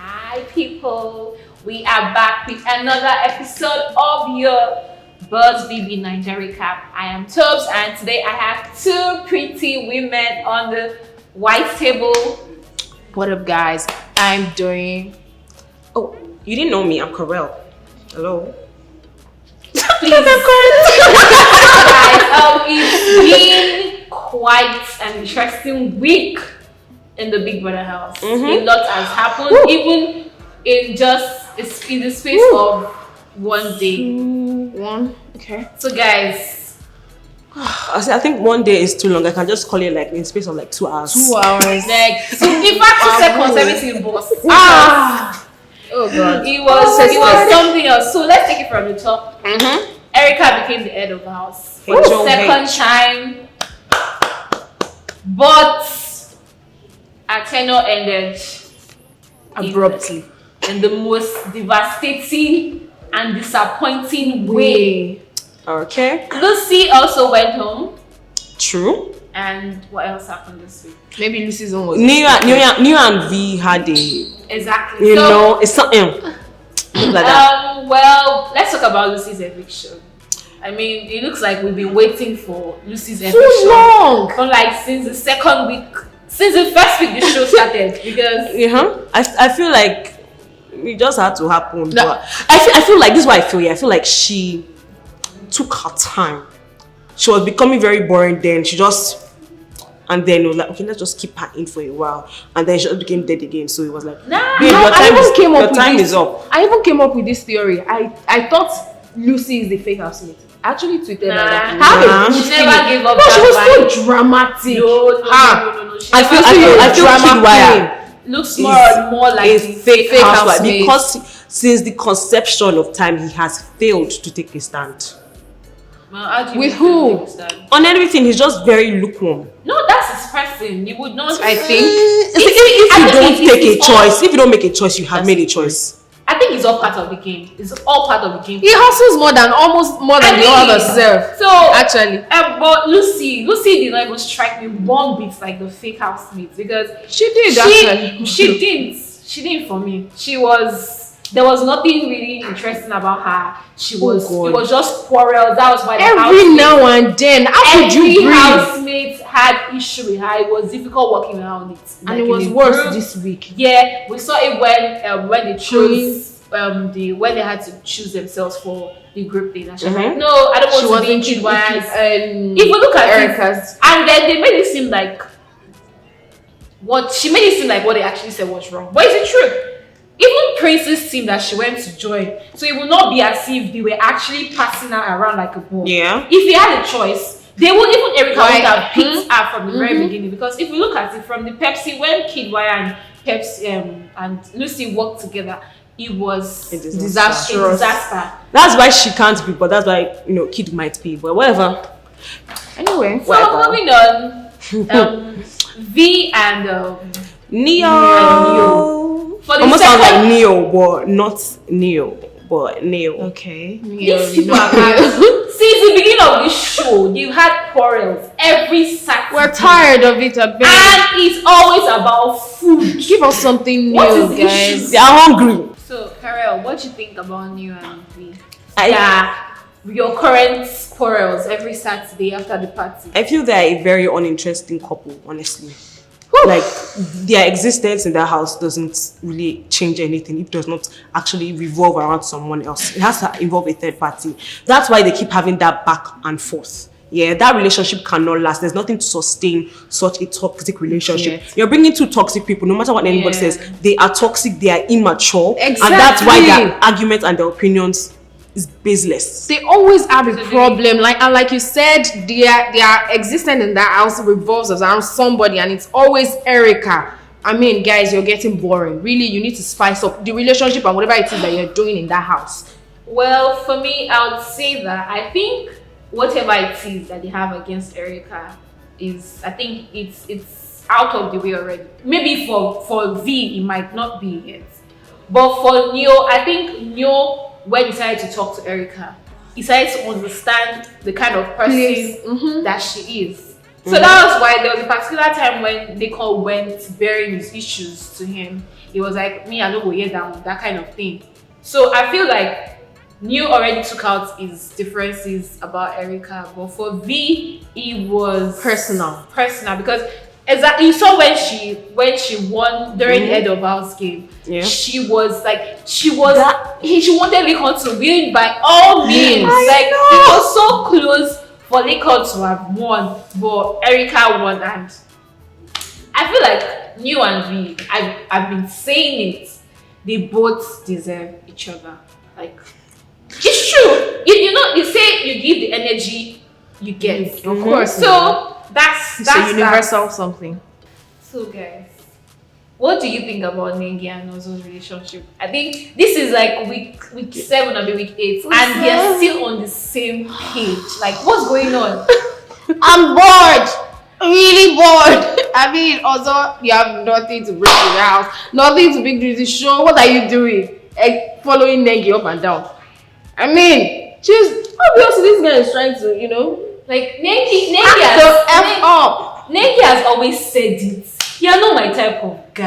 Hi people, we are back with another episode of your BBNaija Recap. I am Tobss and today I have two pretty women on the white table. What up guys, I'm Doyin. Oh, you didn't know me, I'm Karell. Hello. Please. Guys, it's been quite an interesting week in the Big Brother house. A lot has happened, even in the space of one day. Okay. So guys, I think 1 day is too long. I can just call it like in space of like 2 hours. 2 hours. like in fact 2 seconds, everything boss. Oh god. It was something else. So let's take it from the top. Erica became the head of the house for the second time, but her tenure ended Abruptly. in the most devastating and disappointing way. Okay. Lucy also went home. True. And what else happened this week? Maybe Lucy's own was Neo and Vee had a, Exactly. you know, it's something like that. Well, let's talk about Lucy's eviction. I mean, it looks like we've been waiting for Lucy's eviction too long. Like since the second week, since the first week the show started. Because I feel like it just had to happen. No. But I feel like this is what I feel. Yeah, I feel like she took her time. She was becoming very boring then. And then it was like, okay, let's just keep her in for a while. And then she just became dead again. So it was like, babe, your time is up. I even came up with this theory. I thought Lucy is the fake housemate. I actually tweeted that. She never gave up. She was so dramatic. No. I feel Kidwire looks more and more like a the fake housewife housemate. because since the conception of time, he has failed to take a stand. Well, how do you With make who? a stand? On everything, he's just very lukewarm. No, that's his person. You would not. I think. If you don't make a choice, you have made a choice. I think it's all part of the game. It's all part of the game. He hustles almost more than the other self. So actually, but Lucy did not even strike me one bit like the fake housemate because she did. She didn't for me. There was nothing really interesting about her. It was just quarrels. That was why every now and then, how could you breathe? Housemate had issue with her. It was difficult working around it, and it was worse this week. Yeah, we saw it when they chose when they had to choose themselves for the group thing. And she was like, no, I don't want to be in Kidwire's. If we look at Erica's, and then they made it seem like what they actually said was wrong, but it's the truth. Even Prince's team that she went to join, so it will not be as if they were actually passing her around like a ball. Yeah. If they had a choice, they would even Erica would have picked her from the very beginning, because if you look at it from the Pepsi, when Kidwire and Pepsi and Lucy worked together, it was disastrous. That's why she can't be, but that's why Kid might be, but whatever. Anyway, so moving on, Vee and Neo. Almost sounds like Neo, but not Neo, but Neo. Okay. These people have had, since the beginning of this show, they've had quarrels every Saturday. We're tired of it a bit. And it's always about food. Give us something What new, is the guys. issue? They are hungry. So, Karell, what do you think about Neo and Vee? Your current quarrels every Saturday after the party. I feel they're a very uninteresting couple, honestly. Like, their existence in that house doesn't really change anything. It does not actually revolve around someone else. It has to involve a third party. That's why they keep having that back and forth. Yeah, that relationship cannot last. There's nothing to sustain such a toxic relationship. You're bringing two toxic people, no matter what anybody says, they are toxic, they are immature. Exactly. And that's why their arguments and their opinions is baseless. They always have a problem. Like you said, their existence in that house revolves around somebody, and it's always Erica. I mean, guys, you're getting boring. Really, you need to spice up the relationship and whatever it is that you're doing in that house. Well, for me, I would say that I think whatever it is that they have against Erica is, I think it's out of the way already. Maybe for Vee, it might not be yet. But for Neo, I think Neo, when he decided to talk to Erica, he decided to understand the kind of person that she is. So that was why there was a particular time when Nicole went bearing his issues to him. it was like me, I don't go hear that kind of thing. So I feel like Neo already took out his differences about Erica, but for Vee, it was Personal because exactly you saw when she won during the head of house game. Yeah. She wanted Lincoln to win by all means. It was so close for Lincoln to have won, but Erica won, and I feel like Neo and Vee, I've been saying it, they both deserve each other. Like, it's true. You know, you say you give the energy you get. Of course. So that's universal something. So guys, what do you think about Nengi and Ozo's relationship? I think this is like week 7 or week 8, and they're still on the same page. Like, what's going on? I'm bored. Really bored. I mean, also you have nothing to bring to the house, nothing to bring to the show. What are you doing? Following Nengi up and down. I mean, she's obviously this guy is trying to, Like Nengi has always said it. You're not my type of guy.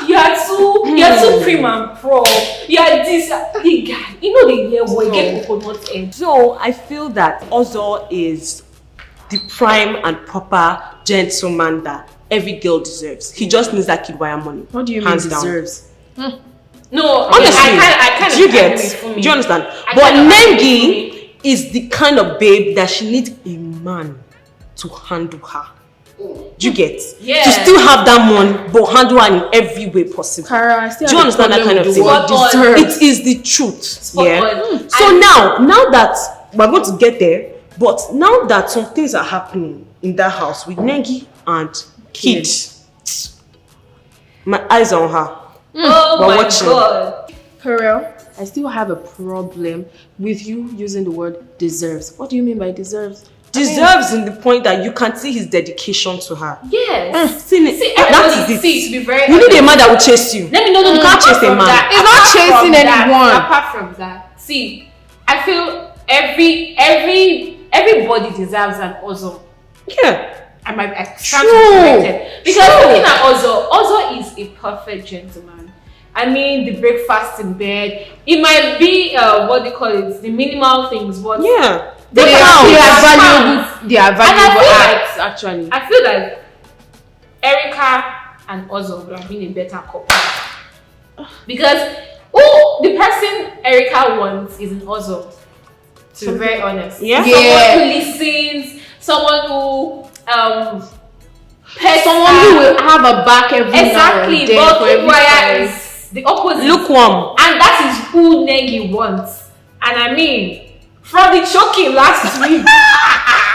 You're too prim and pro. You're this the guy. You know the year boy get coconut head. So I feel that Ozo is the prime and proper gentleman that every girl deserves. He just needs that kid wire money. What do you mean deserves? No, honestly, I kind of do you understand? But Nengi is the kind of babe that she needs a man to handle her. Do you get? Yeah. To still have that money, but handle her in every way possible. Karell, I still do you understand that kind of thing? It is the truth. So now that we're going to get there, but now that some things are happening in that house with Nengi and Kid, my eyes are on her. Oh my God. Karell, I still have a problem with you using the word deserves. What do you mean by deserves? Deserves in the point that you can see his dedication to her. Yes. To be very honest, you need a man that will chase you. Let me know. You can't chase a man. He's not chasing anyone. Apart from that, see, I feel everybody deserves an Ozo. Yeah. I stand to be corrected. Because looking at Ozo is a perfect gentleman. I mean, the breakfast in bed. It might be what they call it, the minimal things, but yeah, they are valuable acts, actually. I feel like Erica and Ozo would have been a better couple. Because the person Erica wants is an Ozo. To be very honest. Yeah. Someone who listens, someone who someone who will have a back every now and then. But Wire is the opposite. Lukewarm. And that is who Nengi wants. And I mean, from the choking last week,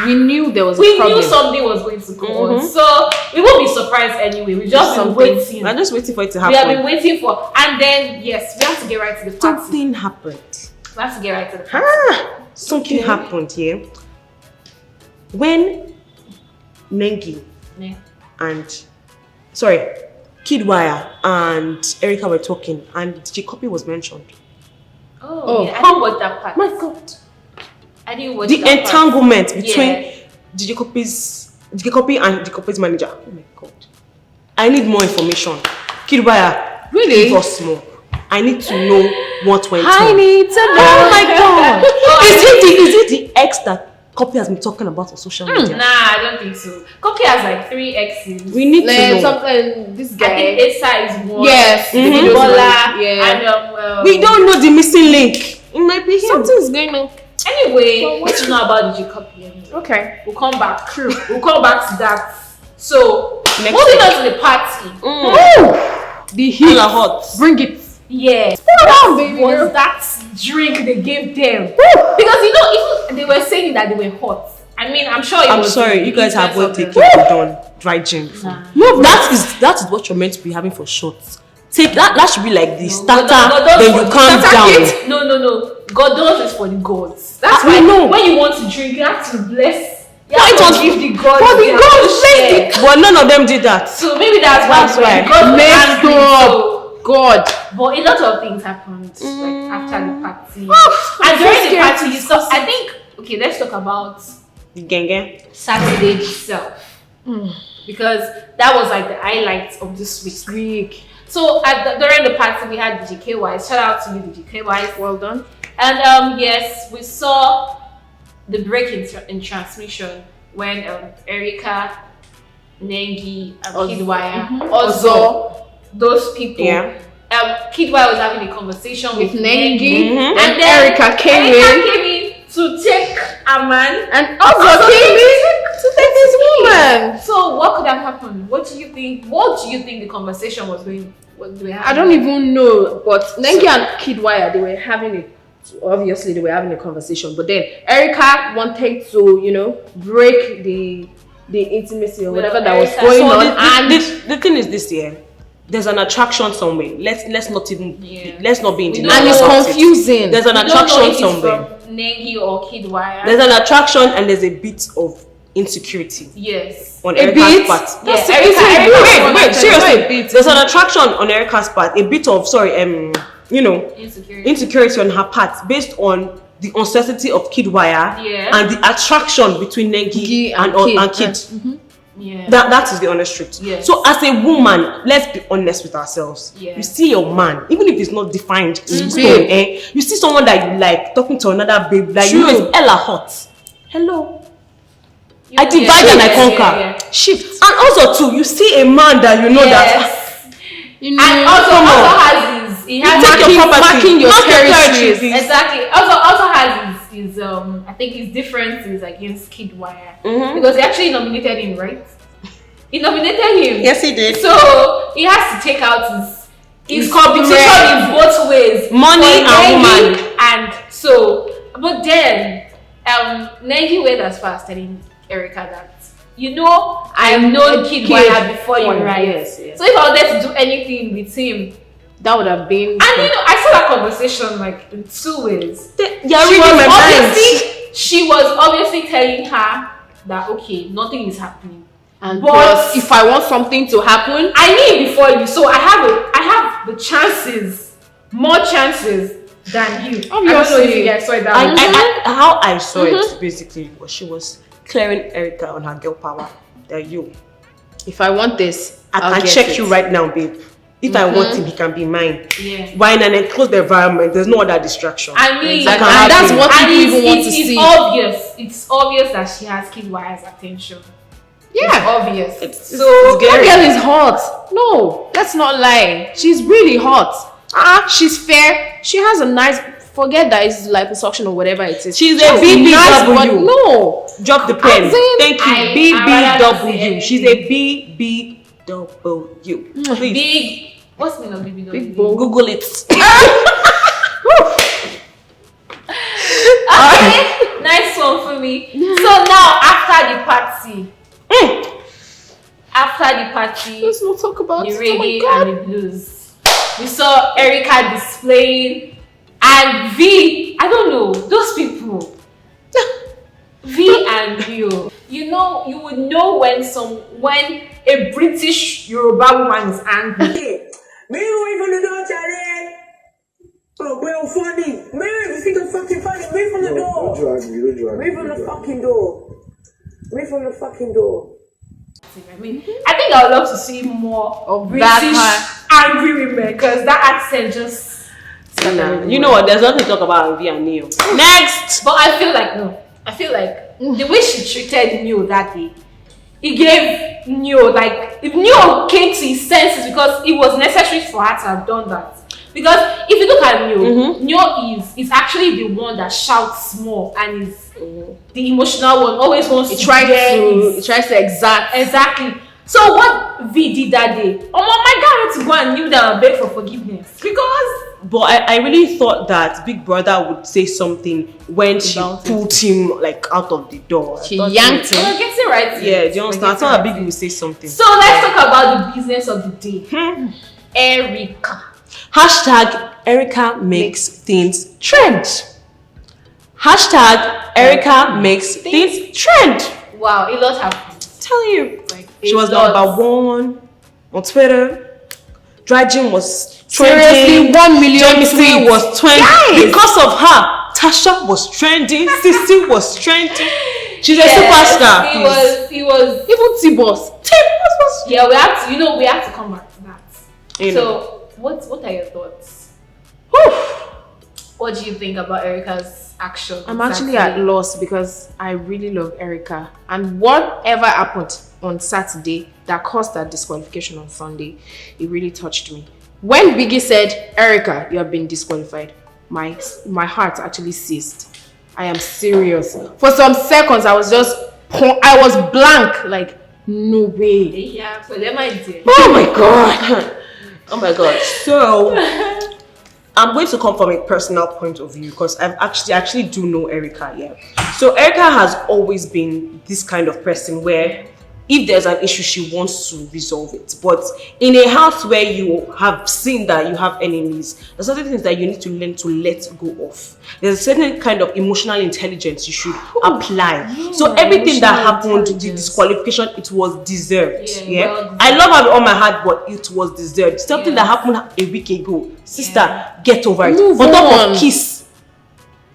we knew there was a problem. We knew something was going to go on. So we won't be surprised anyway. We just been waiting. We're just waiting for it to happen. We have been waiting for, and then yes, we have to get right to the party. Something happened. We have to get right to the party. Something happened here. When Nengi and Kidwire and Erica were talking, and DJ Copy was mentioned. Oh, yeah. I didn't watch that part. My God. I didn't watch the that entanglement between DJ Copy and DJ Copy's manager. Oh my God. I need more information. Kidwire, really? Give us more. I need to know what went on. I need to know. Oh my God. Is it the ex that Copy has been talking about on social media? Nah, I don't think so. Copy has like 3 exes. We need to know. Something, this guy. I think Esa is one. Yes. Bola. Yeah. And we don't know the missing link. It might be him. Something's going on. Anyway, let's know about the Copy anyway. Okay. We'll come back. True. We'll come back to that. So, moving on to the party. The heat. Hot. Bring it. Yeah. What was that drink they gave them? Because even they were saying that they were hot. I mean, I'm sure I'm sorry, you guys have well taken done dry gin. No, that is what you're meant to be having for shots. Take that should be like the starter, then you calm down. No. God is for the gods. That's why when you want to drink, you have to bless. You have to give the gods. For the gods, but none of them did that. So maybe that's why. God. But a lot of things happened like after the party. And during the party, you saw. I think. Okay, let's talk about the gang Saturday itself, because that was like the highlight of this week. So during the party, we had the GKYs. Shout out to you, the GKYs. Well done. And yes, we saw the break in transmission when Erica, Nengi, and Kidwaya, Ozo, those people. Yeah. Kidwaya was having a conversation with Nengi, and then Erica came in to take a man, and Ozo came in to take this woman. So what could have happened? What do you think? What do you think the conversation was going? I don't even know. But Nengi and Kidwaya, they were having a conversation. But then Erica wanted to, break the intimacy or whatever that was going on. And the thing is this year. There's an attraction somewhere. Let's not be intimidated. And it's confusing. There's an attraction somewhere. From Nengi or Kidwaya. There's an attraction and there's a bit of insecurity. Yes. On a Erica's bit. part. Yes. Wait, seriously. There's an attraction on Erica's part. A bit of insecurity on her part based on the uncertainty of Kidwaya and the attraction between Nengi and Kid. Yeah. That is the honest truth. Yes. So as a woman, let's be honest with ourselves. Yeah. You see your man, even if it's not defined in stone, you see someone that you like talking to another babe, like you know it's Ella hot. Hello. I divide and I conquer. Yeah. Shift. And also too, you see a man that you know that and also has his marking your territories. Exactly. Also has his I think his differences against Kidwaya because he actually nominated him, right? He nominated him. Yes, he did. So he has to take out his competition in both ways, money and woman. And so, but then Nengi went as far as telling Erica that I've known Kidwaya before you, right? Yes. So if I wanted to do anything with him, that would have been. And I saw that conversation like in two ways. She was obviously telling her that nothing is happening. And but if I want something to happen, I knew before you, so I have the chances, more chances than you. Obviously, I don't know if you guys saw it that way. How I saw it basically was she was clearing Erica on her girl power. That if I want this, I can check you right now, babe. If I want him, he can be mine. Yeah. Why in an enclosed environment? There's no other distraction. I mean, and that's what people even want to see. It's obvious that she has Kidwaya's attention. Yeah, it's obvious. So that girl is hot. No, let's not lie. She's really hot. She's fair. She has a nice. Forget that it's liposuction or whatever it is. She's a BBW. No, drop the pen. Thank you, BBW. She's a BBW. Please. Big. What's the meaning of BBW? Big bone. Google it. Okay, nice one for me. So now after the party. Let's not talk about the reggae and the blues. We saw Erica displaying and Vee. I don't know those people. Vee and Neo. You would know when a British Yoruba woman is angry. Me away from the door, Charlie. Oh, well, funny. Me, you think I'm fucking funny? Me from the door. Don't drag me. Me from the fucking door. Me from the fucking door. I mean, I think I would love to see more of British that angry women because that accent just. You know what? There's nothing to talk about in Vee and Neo. Next! But I feel like the way she treated Neo that day, it gave Neo, like, if Neo came to his senses because it was necessary for her to have done that. Because if you look at Neo, Neo is actually the one that shouts more and is the emotional one, always wants to tries to exact. Exactly. So what Vee did that day, my God, had to go and kneel down and beg for forgiveness. Because but I really thought that Big Brother would say something when she pulled him like out of the door. She yanked him. Gets it right. Yeah, do you understand? I thought Big would say something. So let's talk about the business of the day. Erica. Hashtag Erica makes things trend. Hashtag Erica makes things trend. Wow, a lot happened. Tell you, she was number one on Twitter. Dredging was trending. Seriously, 1 million tweets was trending. Guys. Because of her, Tasha was trending. Sissy was trending. She's a superstar. He was even Tobss. Yeah, we have to come back to that. So, what are your thoughts? What do you think about Erica's action? I'm actually at loss because I really love Erica. And whatever happened on Saturday that caused that disqualification on Sunday, it really touched me. When Biggie said, Erica, you have been disqualified, my heart actually ceased. I am serious. For some seconds, I was blank, like, no way. Yeah, but they might do. Oh my god. Oh my god. So I'm going to come from a personal point of view because I actually do know Erica, yeah. So Erica has always been this kind of person where if there's an issue, she wants to resolve it. But in a house where you have seen that you have enemies, there's certain things that you need to learn to let go of. There's a certain kind of emotional intelligence you should apply. Yeah, so everything that happened, the disqualification, it was deserved. Yeah. Well, I love her with all my heart, but it was deserved. Something that happened a week ago. Sister, get over it. Move on top on. of kiss.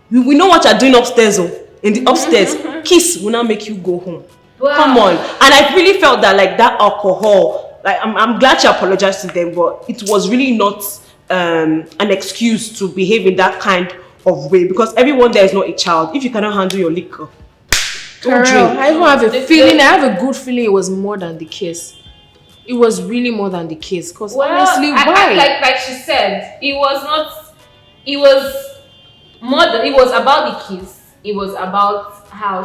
We know what you're doing upstairs. In the upstairs, kiss will not make you go home. Wow. Come on. And I really felt that like that alcohol, like I'm glad she apologized to them, but it was really not an excuse to behave in that kind of way because everyone there is not a child. If you cannot handle your liquor, don't drink. I even have a feeling, I have a good feeling it was more than the kiss. It was really more than the kiss because honestly, why? Like she said, it was more than, it was about the kiss. It was about how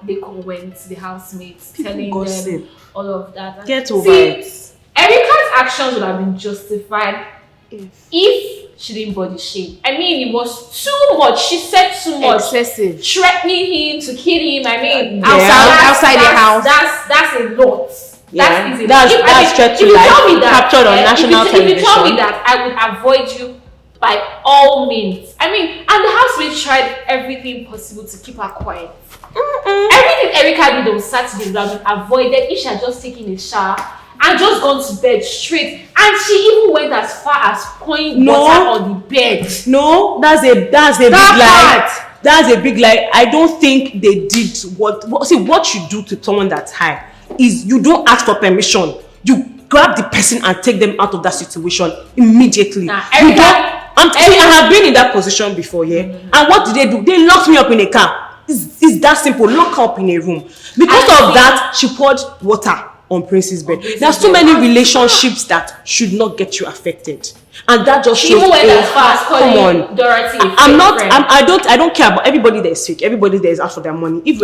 they went to the housemates, telling them all of that. And get over it. Erica's actions would have been justified if she didn't body shame. I mean, it was too much. She said too much. Excessive. Threatening him to kill him. I mean, outside the house. That's a lot. Yeah. That's threat to life captured on national television. If you tell me that, I would avoid you by all means. I mean, and the housemaid tried everything possible to keep her quiet. Everything Erica did on Saturday would have been avoided if she had just taken a shower and just gone to bed straight. And she even went as far as pouring water on the bed. No, that's a big lie. That's a big lie. I don't think they did what you do to someone that's high is you don't ask for permission. You grab the person and take them out of that situation immediately. I have been in that position before, yeah. And what did they do? They locked me up in a car. It's that simple. Lock her up in a room. Because of that, she poured water on Prince's bed. There are so many relationships that should not get you affected, and that just shows. Even went as far as calling Dorothy. I don't care about everybody that is fake. Everybody that is out for their money. If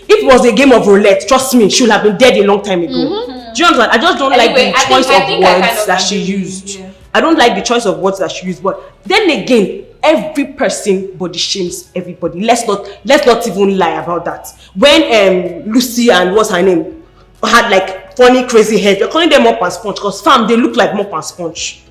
it was a game of roulette, trust me, she would have been dead a long time ago. Do you understand? I just don't like the choice of words that she used. Yeah. I don't like the choice of words that she used. But then again, every person body shames everybody. Let's not even lie about that. When Lucy and what's her name had like funny crazy hair, they're calling them mop and sponge because they look like mop and sponge.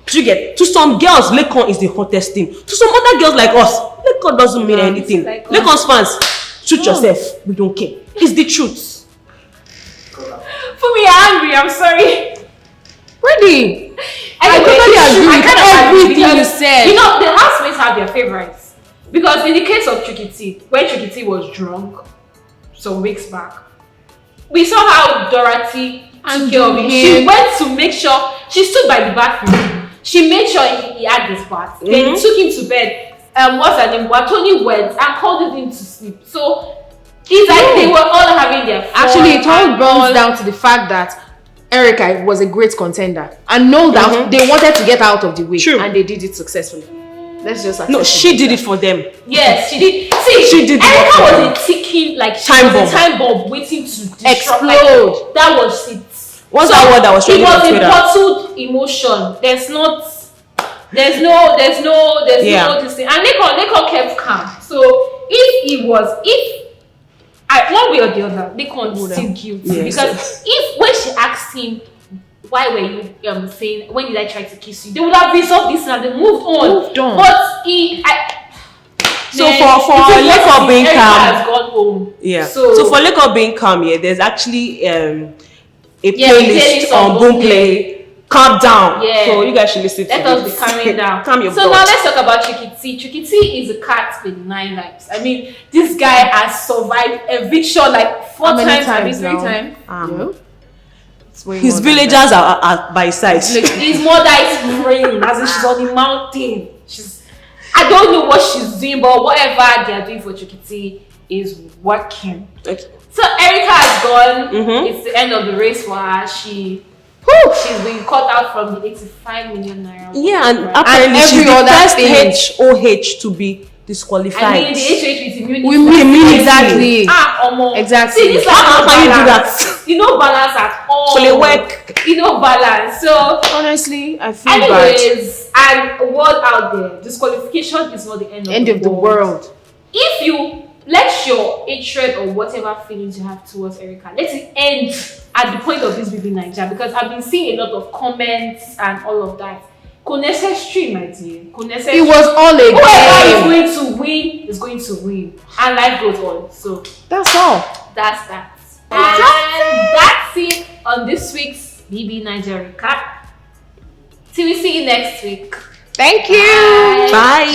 You get, to some girls, Lekon is the hottest thing. To some other girls like us, Lekon doesn't mean anything. Lekon's fans, shoot yourself. We don't care. It's the truth. For me, I'm angry. I'm sorry. Really? I totally agree with everything you said. You know, the housemates have their favorites. Because in the case of Tricky T, when Tricky T was drunk some weeks back, we saw how Dorothy took care of him. She went to make sure, she stood by the bathroom. She made sure he had his bath. Then took him to bed. What's her name? Watoni went and called him to sleep. So it's like they were all having their fun. Actually, it all boils down to the fact that Erica was a great contender and know that they wanted to get out of the way. True. And they did it successfully. Let's just accept she did it for them. Yes, she did. See, she did. Erica was a ticking time bomb waiting to explode. Like, that was it. What's that word that was trending on Twitter? It was a bottled emotion. There's no this thing. And Lekon kept calm. So one way or the other, Lekon would still guilty. Yes. Because when she asked him, why were you saying, when did I try to kiss you? They would have resolved this and they moved on. But for Lekon being calm, has gone home. Yeah. So for Lekon being calm, there's actually a playlist on BoomPlay. Calm down. Yeah. So you guys should listen to it. Let us be calming down. Calm your now let's talk about Tricky T. Tricky T is a cat with 9 lives. I mean, this guy has survived eviction like 4 times, maybe 3 times. His villagers are by his side. His mother is praying as if she's on the mountain. I don't know what she's doing, but whatever they are doing for Chukiti is working. Okay. So Erica has gone. It's the end of the race for her. She's been cut out from the 85 million naira. Yeah, and apparently she's the first HOH to be disqualified. I mean, the HOH is immunity. Exactly. Exactly. See, this how can you do that? You know balance at all. So they work. You know balance. So honestly, I feel bad. Anyways, and a word out there: disqualification is not the end of the world. If you let your hatred or whatever feelings you have towards Erica, let it end at the point of this BBNaija, because I've been seeing a lot of comments and all of that. Unnecessary, my dear. Unnecessary. It was all a game. Whoever is going to win is going to win, and life goes on. So that's all. That's that. And that's it on this week's BBNaija Recap. Till we see you next week. Thank you. Bye.